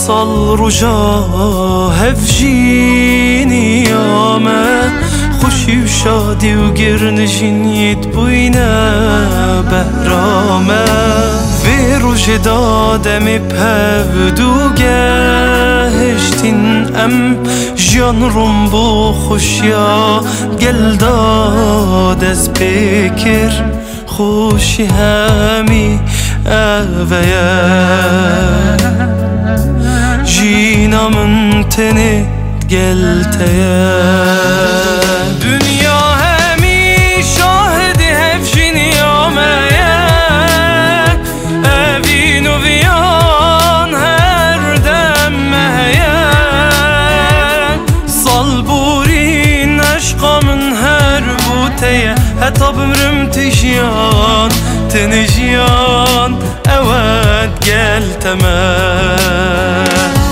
صل رجا هفجيني ياما خوشی و شادی و گرنشینیت بوینه بهرامه وی روژ دادم پهودو گهشتین ام جان روم بو خوشیا گل داد از بکر خوشی همی اویه جینامın teni gelteye dünya hemi şahidi hevşini yameye evin u viyan her demmeye salburin aşkamın her buteye hetab ömrüm tişyan tenişyan evet gelteme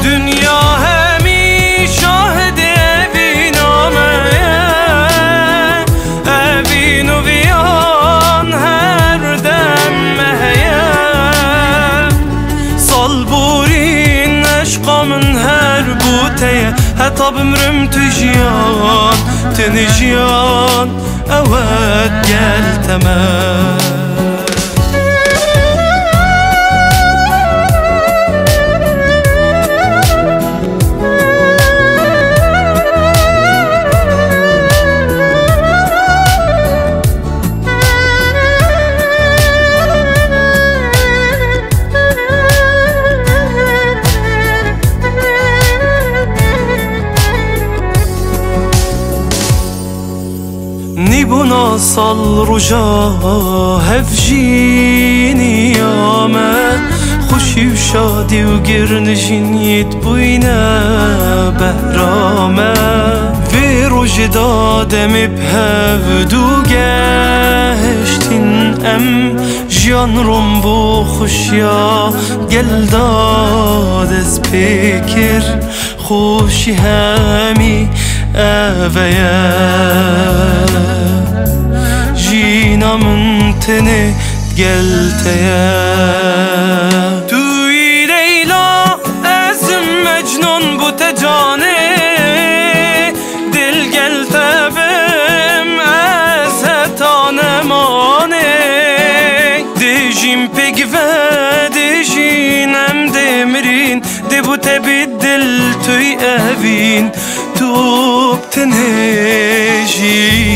dünya hemi şahidi evin ameye evin u viyan her demmeye salburin aşkamın her buteye hetab ömrüm tişyan tenişyan evet gelteme Nibuna sal ruja hevjini yame خوشی و شادی و گرنشینیت بوینه بهرامه وی روژ دادم پهودو گهشتین ام جان روم بو خوشیا گل داد از بکر خوشی همی اویه جینامın teni gelteye توی لیلا ازم مجنون bu tecane dil gelte bim az hetanemane dijim pek ve dijinem demirin de bu tebiddil tüy evin توب تنهجي